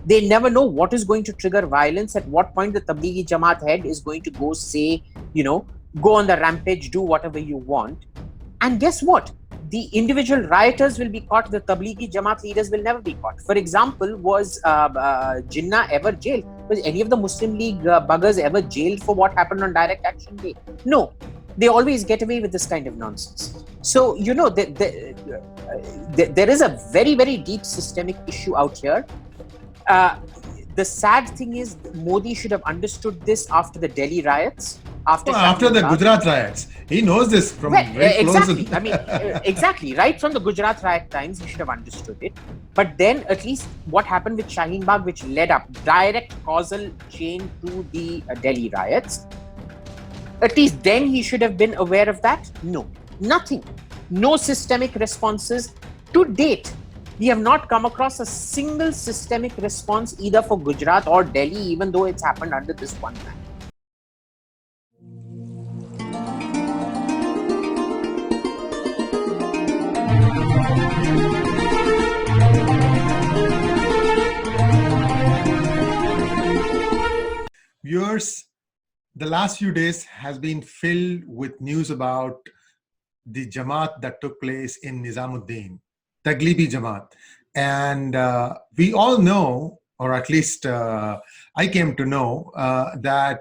They never know what is going to trigger violence, at what point the Tablighi Jamaat head is going to go say, go on the rampage, do whatever you want. And guess what? The individual rioters will be caught. The Tablighi Jamaat leaders will never be caught. For example, was Jinnah ever jailed? Was any of the Muslim League buggers ever jailed for what happened on Direct Action Day? No. They always get away with this kind of nonsense. So, there is a very, very deep systemic issue out here. The sad thing is, Modi should have understood this after the Delhi riots. After the Gujarat riots. He knows this from very exactly. close. I mean, exactly. Right from the Gujarat riot times, he should have understood it. But then at least what happened with Shaheen Bagh, which led up, direct causal chain to the Delhi riots, at least then he should have been aware of that. No, nothing. No systemic responses to date. We have not come across a single systemic response either for Gujarat or Delhi, even though it's happened under this one man. Viewers, the last few days has been filled with news about the Jamaat that took place in Nizamuddin, Tablighi Jamaat. And we all know, or at least I came to know, that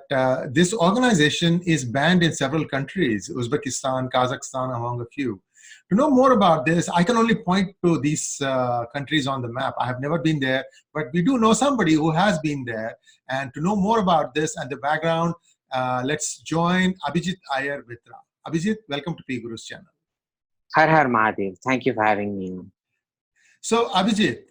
this organization is banned in several countries, Uzbekistan, Kazakhstan, among a few. To know more about this, I can only point to these countries on the map. I have never been there, but we do know somebody who has been there. And to know more about this and the background, let's join Abhijit Iyer-Mitra. Abhijit, welcome to PGurus channel. Har Har Mahadev. Thank you for having me. So, Abhijit,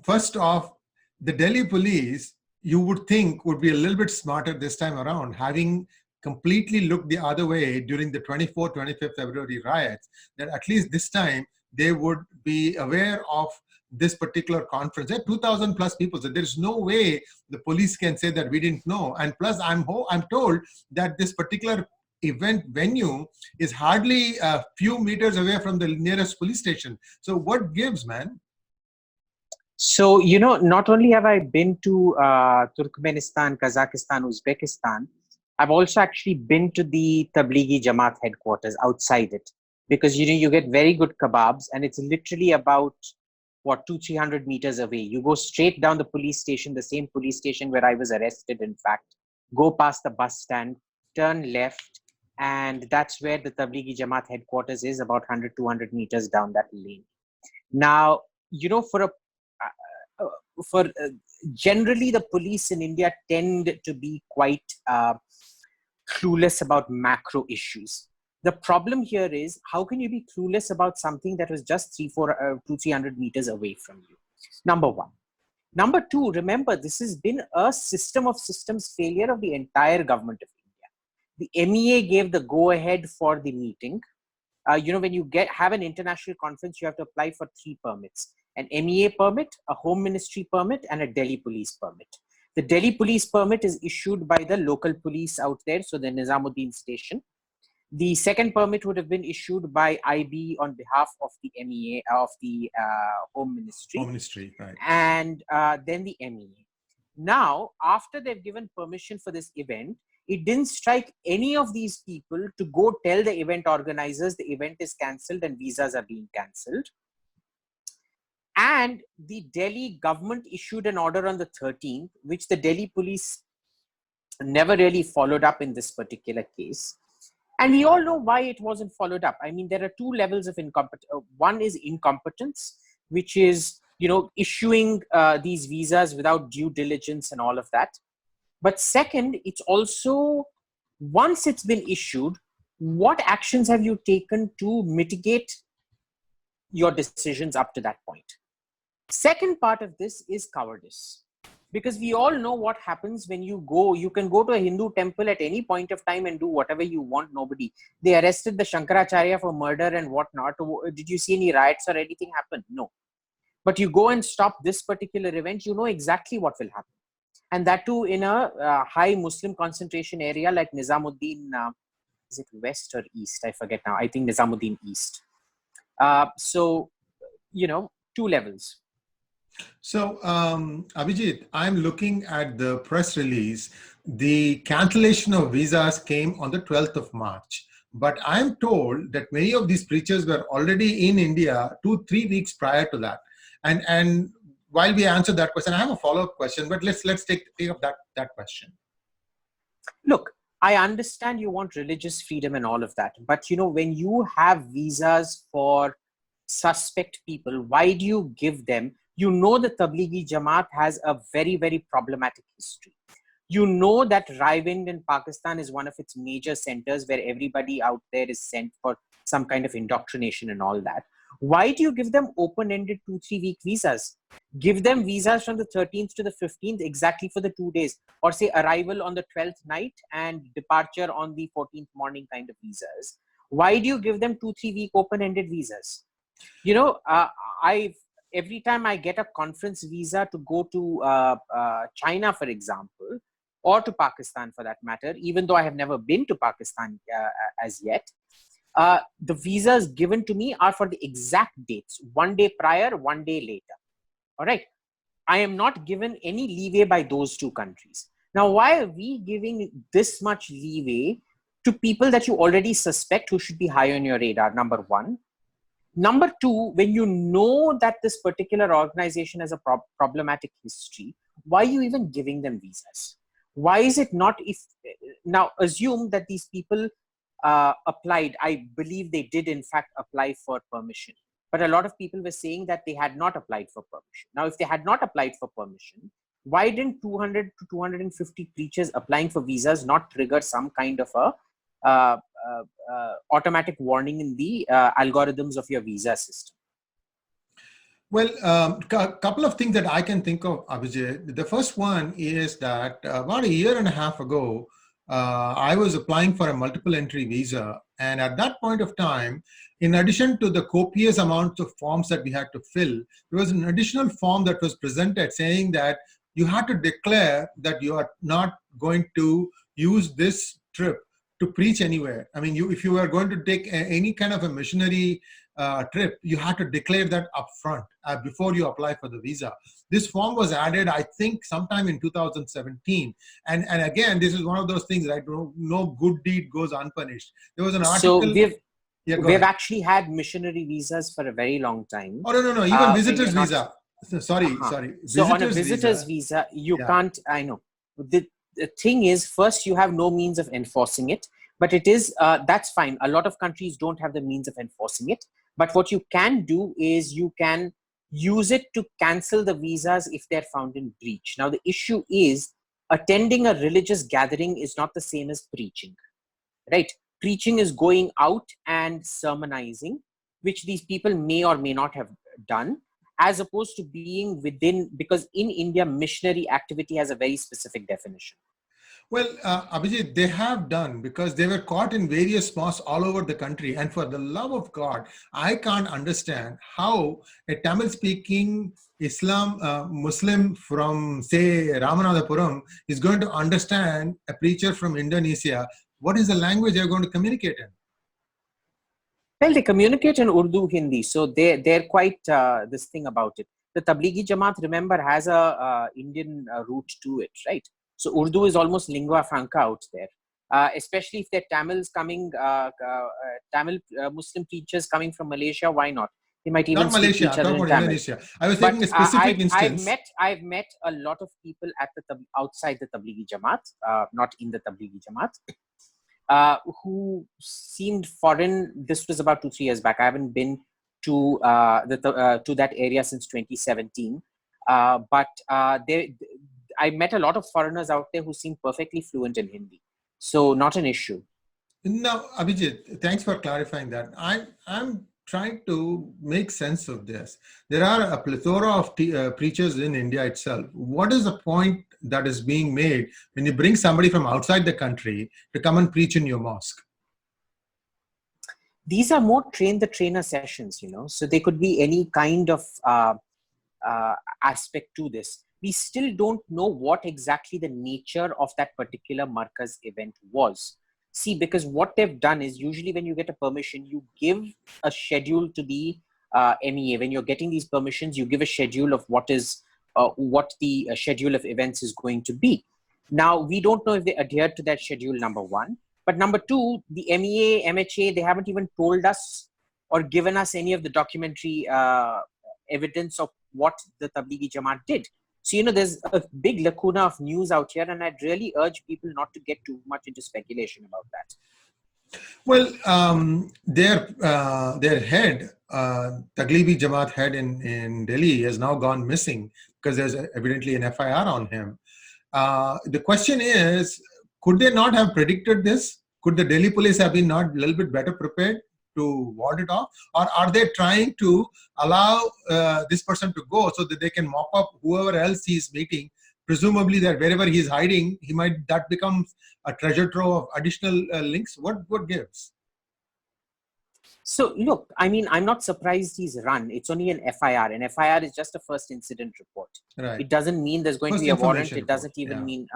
first off, the Delhi police, you would think, would be a little bit smarter this time around, having completely looked the other way during the 24th, 25th February riots, that at least this time they would be aware of this particular conference. There are 2,000 plus people, so there's no way the police can say that we didn't know. And plus, I'm told that this particular event venue is hardly a few meters away from the nearest police station. So what gives, man? So, not only have I been to Turkmenistan, Kazakhstan, Uzbekistan, I've also actually been to the Tablighi Jamaat headquarters outside it, because you get very good kebabs, and it's literally about 200-300 meters away. You go straight down the police station, the same police station where I was arrested, in fact, go past the bus stand, turn left, and that's where the Tablighi Jamaat headquarters is, about 100-200 meters down that lane. Now, generally the police in India tend to be quite clueless about macro issues. The problem here is, how can you be clueless about something that was just 200-300 meters away from you? Number one. Number two, remember, this has been a system of systems failure of the entire government of India. The MEA gave the go-ahead for the meeting. When you have an international conference, you have to apply for 3 permits: an MEA permit, a Home Ministry permit, and a Delhi police permit. The Delhi police permit is issued by the local police out there, so the Nizamuddin station. The second permit would have been issued by IB on behalf of the MEA, of the Home Ministry. Home Ministry, right. And then the MEA. Now, after they've given permission for this event, it didn't strike any of these people to go tell the event organizers the event is cancelled and visas are being cancelled. And the Delhi government issued an order on the 13th, which the Delhi police never really followed up in this particular case. And we all know why it wasn't followed up. I mean, there are 2 levels of incompetence. One is incompetence, which is, issuing these visas without due diligence and all of that. But second, it's also, once it's been issued, what actions have you taken to mitigate your decisions up to that point? Second part of this is cowardice. Because we all know what happens when you can go to a Hindu temple at any point of time and do whatever you want. Nobody. They arrested the Shankaracharya for murder and whatnot. Did you see any riots or anything happen? No. But you go and stop this particular event, you know exactly what will happen. And that too in a high Muslim concentration area like Nizamuddin, is it west or east? I forget now. I think Nizamuddin east. So, 2 levels. So, Abhijit, I'm looking at the press release. The cancellation of visas came on the 12th of March. But I'm told that many of these preachers were already in India 2-3 weeks prior to that. And while we answer that question, I have a follow-up question, but let's take up that question. Look, I understand you want religious freedom and all of that, but when you have visas for suspect people, why do you give them? The Tablighi Jamaat has a very, very problematic history. That Rawalpindi in Pakistan is one of its major centers where everybody out there is sent for some kind of indoctrination and all that. Why do you give them open-ended 2-3 week visas? Give them visas from the 13th to the 15th exactly for the 2 days, or say arrival on the 12th night and departure on the 14th morning kind of visas. Why do you give them 2-3 week open-ended visas? I every time I get a conference visa to go to China, for example, or to Pakistan for that matter, even though I have never been to Pakistan as yet, the visas given to me are for the exact dates, 1 day prior, 1 day later. All right. I am not given any leeway by those two countries. Now, why are we giving this much leeway to people that you already suspect who should be high on your radar? Number one. Number two, when you know that this particular organization has a problematic history, why are you even giving them visas? Why is it not now assume that these people applied? I believe they did in fact apply for permission, but a lot of people were saying that they had not applied for permission. Now, if they had not applied for permission, why didn't 200 to 250 preachers applying for visas not trigger some kind of a automatic warning in the algorithms of your visa system? Well, a couple of things that I can think of, Abhijit. The first one is that about a year and a half ago, I was applying for a multiple entry visa. And at that point of time, in addition to the copious amounts of forms that we had to fill, there was an additional form that was presented saying that you had to declare that you are not going to use this trip to preach anywhere. I mean, if you were going to take any kind of a missionary trip, you had to declare that upfront before you apply for the visa. This form was added, I think, sometime in 2017. And again, this is one of those things, right? No good deed goes unpunished. There was an article. So we've actually had missionary visas for a very long time. Oh, no. Even visitors visa. Sorry. So on a visitor's visa, you can't, I know. The thing is, first, you have no means of enforcing it, but it is, that's fine. A lot of countries don't have the means of enforcing it. But what you can do is you can use it to cancel the visas if they're found in breach. Now, the issue is attending a religious gathering is not the same as preaching, right? Preaching is going out and sermonizing, which these people may or may not have done, as opposed to being within, because in India, missionary activity has a very specific definition. Well, Abhijit, they have done, because they were caught in various mosques all over the country. And for the love of God, I can't understand how a Tamil-speaking Muslim from, say, Ramanathapuram is going to understand a preacher from Indonesia. What is the language they're going to communicate in? Well, they communicate in Urdu, Hindi, so they're quite this thing about it. The Tablighi Jamaat, remember, has a Indian root to it, right? So Urdu is almost lingua franca out there, especially if they're Tamils coming, Tamil Muslim teachers coming from Malaysia. Why not? They might even not speak Malaysia, to each other in Tamil. Indonesia. I was taking a specific instance. I've met a lot of people at outside the Tablighi Jamaat, not in the Tablighi Jamaat, who seemed foreign. This was about 2-3 years back. I haven't been to to that area since 2017, but I met a lot of foreigners out there who seem perfectly fluent in Hindi. So not an issue. Now, Abhijit, thanks for clarifying that. I'm trying to make sense of this. There are a plethora of preachers in India itself. What is the point that is being made when you bring somebody from outside the country to come and preach in your mosque? These are more train the trainer sessions, so they could be any kind of aspect to this. We still don't know what exactly the nature of that particular Markaz event was. See, because what they've done is usually when you get a permission, you give a schedule to the MEA. When you're getting these permissions, you give a schedule of what the schedule of events is going to be. Now, we don't know if they adhered to that schedule, number one. But number two, the MEA, MHA, they haven't even told us or given us any of the documentary evidence of what the Tablighi Jamaat did. So, there's a big lacuna of news out here, and I'd really urge people not to get too much into speculation about that. Well, their head, Tablighi Jamaat head in Delhi, has now gone missing because there's evidently an FIR on him. The question is, could they not have predicted this? Could the Delhi police have been not a little bit better prepared to ward it off? Or are they trying to allow this person to go so that they can mop up whoever else he's meeting? Presumably that wherever he's hiding, that becomes a treasure trove of additional links. What gives? So look, I mean, I'm not surprised he's run. It's only an FIR. An FIR is just a first incident report. Right. It doesn't mean there's going to be a warrant. It doesn't even mean,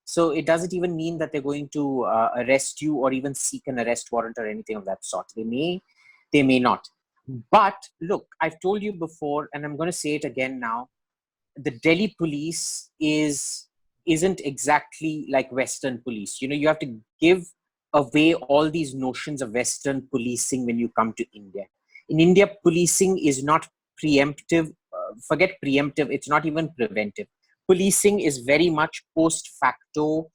So it doesn't even mean that they're going to arrest you or even seek an arrest warrant or anything of that sort. They may not. But look, I've told you before, and I'm going to say it again now, the Delhi police isn't exactly like Western police. You have to give away all these notions of Western policing when you come to India. In India, policing is not preemptive. Forget preemptive. It's not even preventive. Policing is very much post facto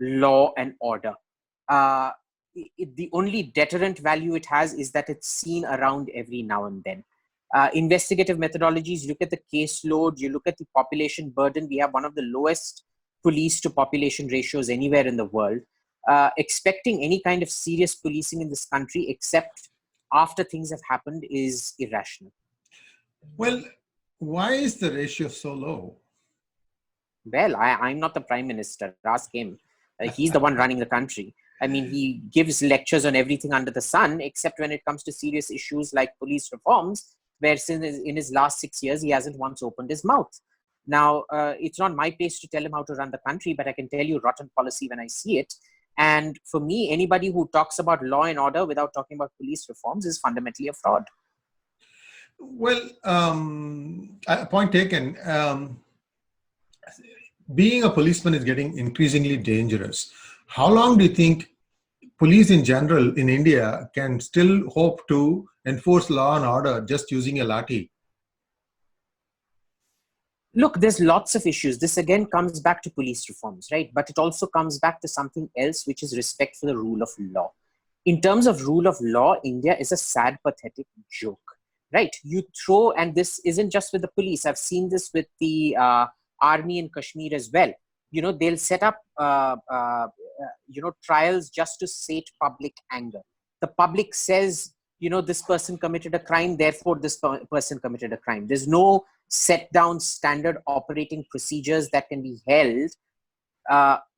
law and order. The only deterrent value it has is that it's seen around every now and then. Investigative methodologies, look at the caseload, you look at the population burden. We have one of the lowest police to population ratios anywhere in the world. Expecting any kind of serious policing in this country, except after things have happened, is irrational. Well, why is the ratio so low? Well, I'm not the prime minister. Ask him. He's the one running the country. I mean, he gives lectures on everything under the sun, except when it comes to serious issues like police reforms, where in his last 6 years, he hasn't once opened his mouth. Now, it's not my place to tell him how to run the country, but I can tell you rotten policy when I see it. And for me, anybody who talks about law and order without talking about police reforms is fundamentally a fraud. Well, point taken. Being a policeman is getting increasingly dangerous. How long do you think police in general in India can still hope to enforce law and order just using a lathi? Look, there's lots of issues. This again comes back to police reforms, right? But it also comes back to something else, which is respect for the rule of law. In terms of rule of law, India is a sad, pathetic joke, right? You throw, and this isn't just with the police. I've seen this with the army in Kashmir as well. They'll set up, trials just to sate public anger. The public says, this person committed a crime, therefore this person committed a crime. There's no set down standard operating procedures that can be held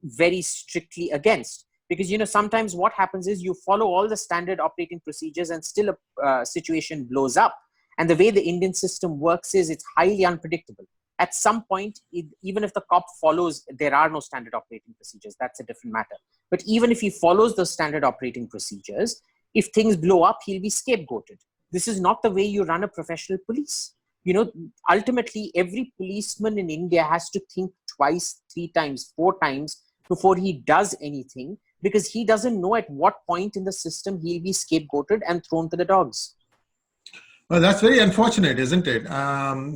very strictly against. Because, sometimes what happens is you follow all the standard operating procedures and still a situation blows up. And the way the Indian system works is it's highly unpredictable. At some point, even if the cop follows, there are no standard operating procedures. That's a different matter. But even if he follows the standard operating procedures, if things blow up, he'll be scapegoated. This is not the way you run a professional police. Ultimately, every policeman in India has to think twice, 3 times, 4 times before he does anything, because he doesn't know at what point in the system he'll be scapegoated and thrown to the dogs. Well, that's very unfortunate, isn't it?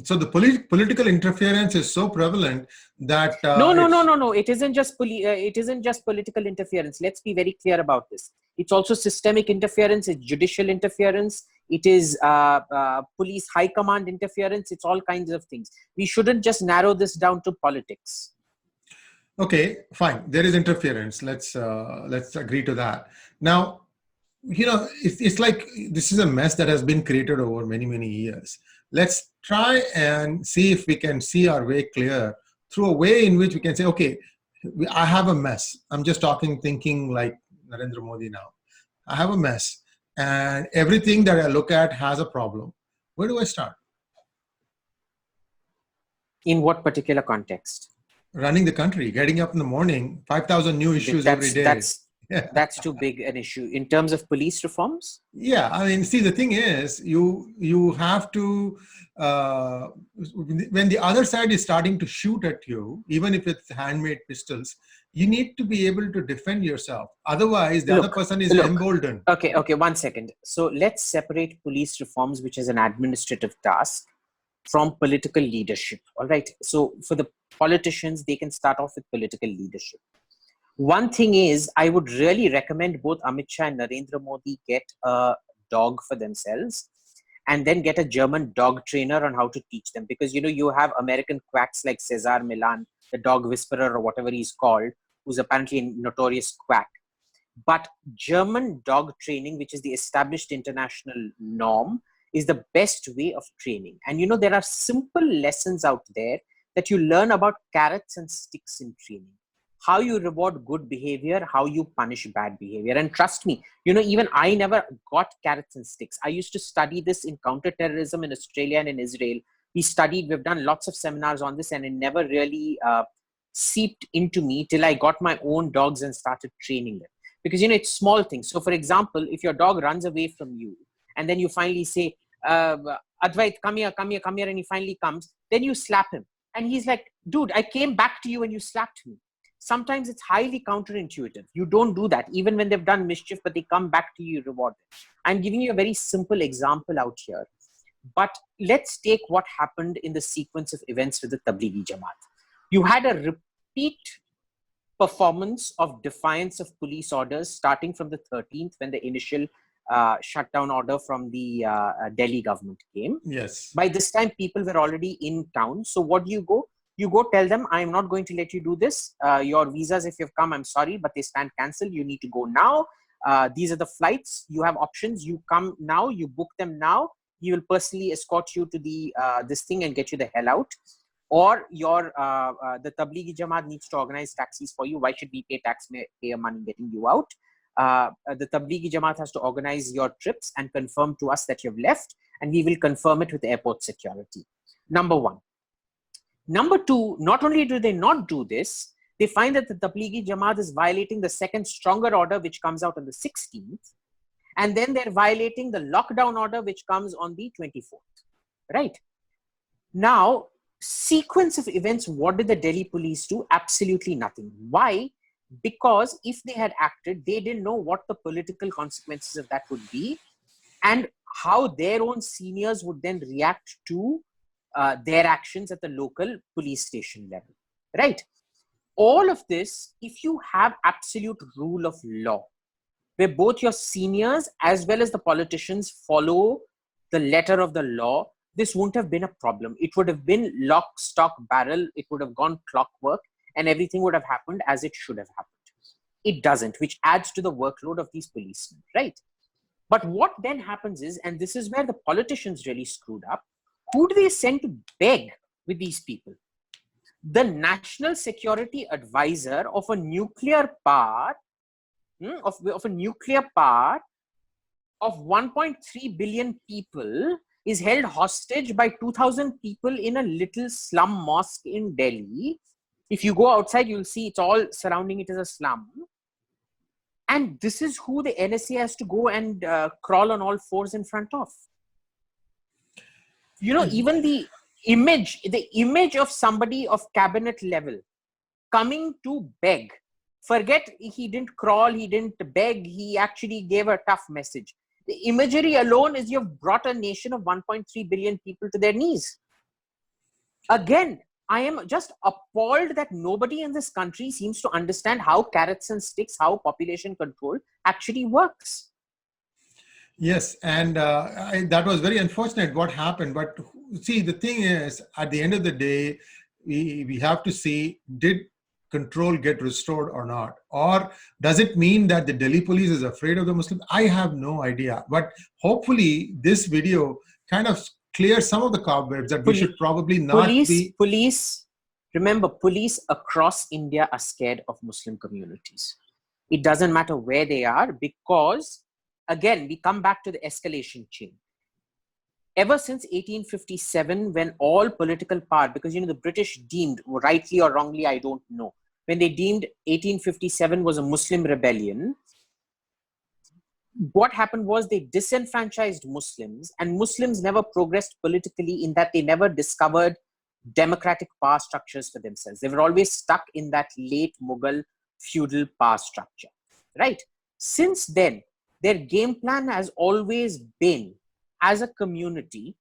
So the political interference is so prevalent that no. It isn't just political interference. Let's be very clear about this. It's also systemic interference. It's judicial interference. It is police high command interference. It's all kinds of things. We shouldn't just narrow this down to politics. Okay, fine. There is interference. Let's agree to that. Now, it's like this is a mess that has been created over many, many years. Let's try and see if we can see our way clear through a way in which we can say, okay, I have a mess. I'm just thinking like Narendra Modi now. I have a mess and everything that I look at has a problem. Where do I start? In what particular context? Running the country, getting up in the morning, 5,000 new issues every day. That's too big an issue. In terms of police reforms? Yeah, I mean, see, the thing is, you have to, when the other side is starting to shoot at you, even if it's handmade pistols, you need to be able to defend yourself. Otherwise, the other person is emboldened. Okay, 1 second. So let's separate police reforms, which is an administrative task, from political leadership. All right. So for the politicians, they can start off with political leadership. One thing is, I would really recommend both Amit Shah and Narendra Modi get a dog for themselves and then get a German dog trainer on how to teach them. Because, you have American quacks like Cesar Millan, the dog whisperer or whatever he's called, who's apparently a notorious quack. But German dog training, which is the established international norm, is the best way of training. And, there are simple lessons out there that you learn about carrots and sticks in training. How you reward good behavior, how you punish bad behavior. And trust me, even I never got carrots and sticks. I used to study this in counterterrorism in Australia and in Israel. We've done lots of seminars on this, and it never really seeped into me till I got my own dogs and started training them. Because, it's small things. So for example, if your dog runs away from you and then you finally say, Advait, come here, and he finally comes, then you slap him. And he's like, dude, I came back to you and you slapped me. Sometimes it's highly counterintuitive. You don't do that, even when they've done mischief, but they come back to you, you reward them. I'm giving you a very simple example out here. But let's take what happened in the sequence of events with the Tablighi Jamaat. You had a repeat performance of defiance of police orders starting from the 13th, when the initial shutdown order from the Delhi government came. Yes. By this time, people were already in town. So what do? You go tell them, I'm not going to let you do this. Your visas, if you've come, I'm sorry, but they stand cancelled. You need to go now. These are the flights. You have options. You come now. You book them now. He will personally escort you to the this thing and get you the hell out. Or the Tablighi Jamaat needs to organize taxis for you. Why should we pay taxpayer money getting you out? The Tablighi Jamaat has to organize your trips and confirm to us that you've left, and we will confirm it with airport security. Number one. Number two, not only do they not do this, they find that the Tablighi Jamaat is violating the second stronger order, which comes out on the 16th. And then they're violating the lockdown order, which comes on the 24th. Right? Now, sequence of events, what did the Delhi police do? Absolutely nothing. Why? Because if they had acted, they didn't know what the political consequences of that would be and how their own seniors would then react to their actions at the local police station level, right? All of this, if you have absolute rule of law, where both your seniors as well as the politicians follow the letter of the law, this wouldn't have been a problem. It would have been lock, stock, barrel. It would have gone clockwork and everything would have happened as it should have happened. It doesn't, which adds to the workload of these policemen, right? But what then happens is, and this is where the politicians really screwed up, who do they send to beg with these people? The National Security Advisor of a nuclear power, of a nuclear power of 1.3 billion people is held hostage by 2,000 people in a little slum mosque in Delhi. If you go outside, you'll see it's all surrounding it as a slum. And this is who the NSA has to go and crawl on all fours in front of. Even the image of somebody of cabinet level coming to beg, forget he didn't crawl, he didn't beg, he actually gave a tough message. The imagery alone is you've brought a nation of 1.3 billion people to their knees. Again, I am just appalled that nobody in this country seems to understand how carrots and sticks, how population control actually works. Yes, and that was very unfortunate what happened. But see, the thing is, at the end of the day, we have to see, did control get restored or not? Or does it mean that the Delhi police is afraid of the Muslims? I have no idea. But hopefully this video kind of clears some of the cobwebs that we should probably not be. Remember, police across India are scared of Muslim communities. It doesn't matter where they are, because again, we come back to the escalation chain. Ever since 1857, when all political power, because the British deemed, rightly or wrongly, I don't know, when they deemed 1857 was a Muslim rebellion, what happened was they disenfranchised Muslims, and Muslims never progressed politically in that they never discovered democratic power structures for themselves. They were always stuck in that late Mughal feudal power structure, right? Since then, their game plan has always been, as a community,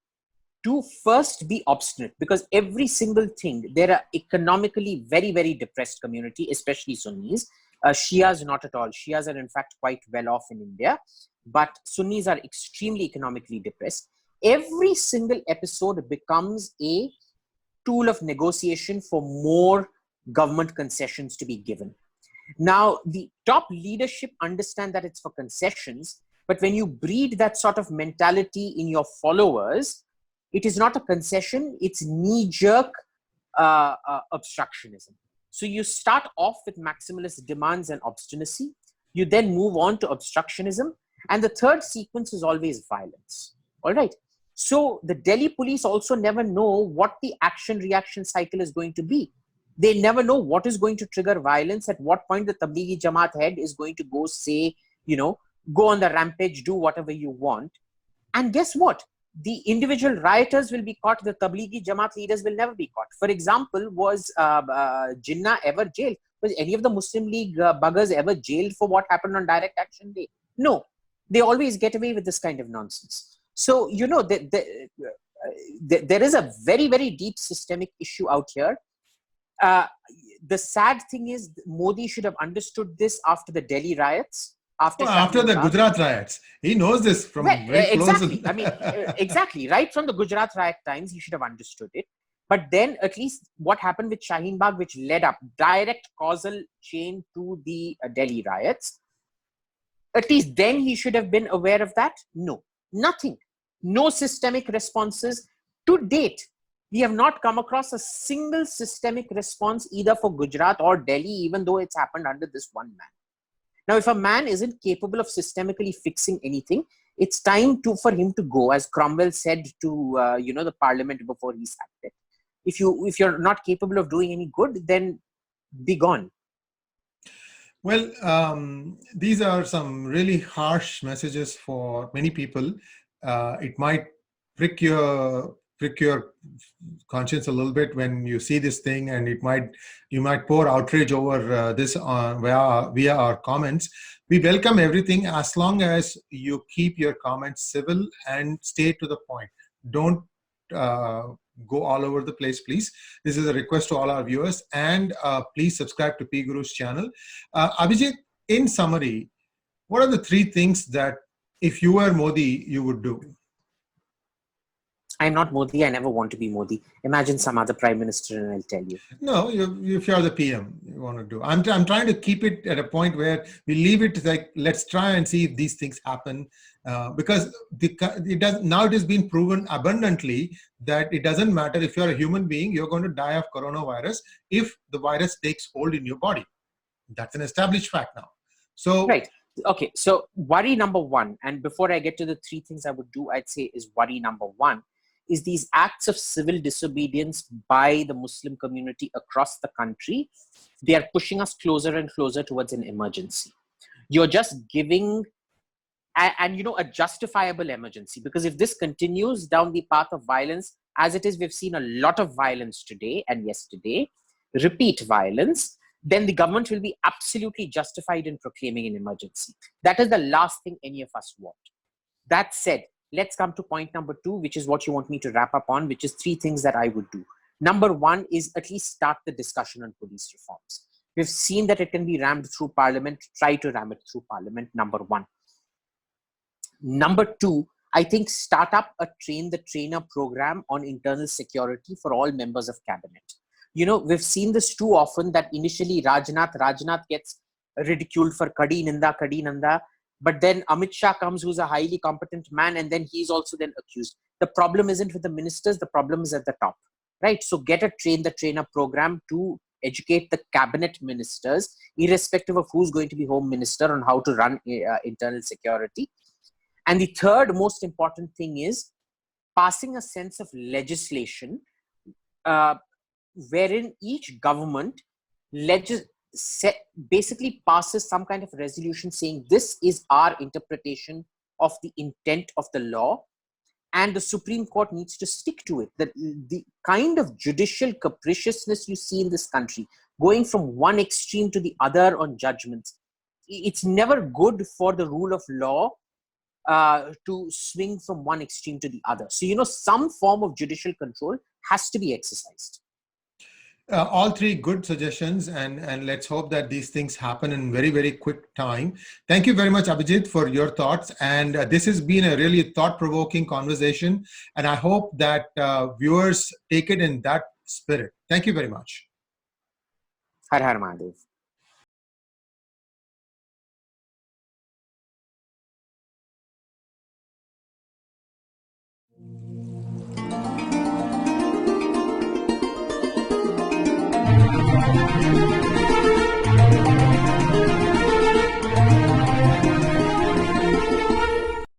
to first be obstinate, because every single thing, they're an economically very, very depressed community, especially Sunnis. Shias, not at all. Shias are in fact quite well off in India, but Sunnis are extremely economically depressed. Every single episode becomes a tool of negotiation for more government concessions to be given. Now, the top leadership understand that it's for concessions, but when you breed that sort of mentality in your followers, it is not a concession, it's knee-jerk obstructionism. So you start off with maximalist demands and obstinacy, you then move on to obstructionism, and the third sequence is always violence. All right. So the Delhi police also never know what the action-reaction cycle is going to be. They never know what is going to trigger violence, at what point the Tablighi Jamaat head is going to go say, go on the rampage, do whatever you want. And guess what? The individual rioters will be caught. The Tablighi Jamaat leaders will never be caught. For example, was Jinnah ever jailed? Was any of the Muslim League buggers ever jailed for what happened on Direct Action Day? No. They always get away with this kind of nonsense. So, there is a very, very deep systemic issue out here. The sad thing is, Modi should have understood this after the Delhi riots. After the Gujarat riots. He knows this from very close. Exactly. I mean, exactly. Right from the Gujarat riot times, he should have understood it. But then at least what happened with Shaheen Bagh, which led up, direct causal chain to the Delhi riots, at least then he should have been aware of that. No, nothing. No systemic responses. To date, we have not come across a single systemic response either for Gujarat or Delhi, even though it's happened under this one man. Now, if a man isn't capable of systemically fixing anything, it's time for him to go, as Cromwell said to the parliament before he sacked it. If you're not capable of doing any good, then be gone. Well, these are some really harsh messages for many people. It might prick your conscience a little bit when you see this thing, and you might pour outrage over this via our comments. We welcome everything as long as you keep your comments civil and stay to the point. Don't go all over the place, please. This is a request to all our viewers, and please subscribe to PGurus channel. Abhijit, in summary, what are the 3 things that if you were Modi, you would do? I'm not Modi. I never want to be Modi. Imagine some other prime minister and I'll tell you. No, if you're the PM, you want to do. I'm trying to keep it at a point where we leave it like, let's try and see if these things happen. Because it has been proven abundantly that it doesn't matter if you're a human being, you're going to die of coronavirus if the virus takes hold in your body. That's an established fact now. So, right. Okay. So worry number 1, and before I get to the 3 things I would do, I'd say is worry number 1 is these acts of civil disobedience by the Muslim community across the country. They are pushing us closer and closer towards an emergency. You're just giving a justifiable emergency, because if this continues down the path of violence, as it is, we've seen a lot of violence today and yesterday, repeat violence, then the government will be absolutely justified in proclaiming an emergency. That is the last thing any of us want. That said, let's come to point number 2, which is what you want me to wrap up on, which is 3 things that I would do. Number 1 is at least start the discussion on police reforms. We've seen that it can be rammed through parliament. Try to ram it through parliament, number 1. Number 2, I think start up a train the trainer program on internal security for all members of cabinet. We've seen this too often that initially Rajnath gets ridiculed for Kadi Nanda, but then Amit Shah comes, who's a highly competent man, and then he's also then accused. The problem isn't with the ministers, the problem is at the top, right? So get a train the trainer program to educate the cabinet ministers, irrespective of who's going to be home minister, on how to run internal security. And the third most important thing is passing a sense of legislation wherein each government basically passes some kind of resolution saying this is our interpretation of the intent of the law, and the Supreme Court needs to stick to it. The kind of judicial capriciousness you see in this country, going from one extreme to the other on judgments, it's never good for the rule of law to swing from one extreme to the other. So, some form of judicial control has to be exercised. All three good suggestions, and let's hope that these things happen in very, very quick time. Thank you very much, Abhijit, for your thoughts. And this has been a really thought-provoking conversation. And I hope that viewers take it in that spirit. Thank you very much. Har Har Mahadev.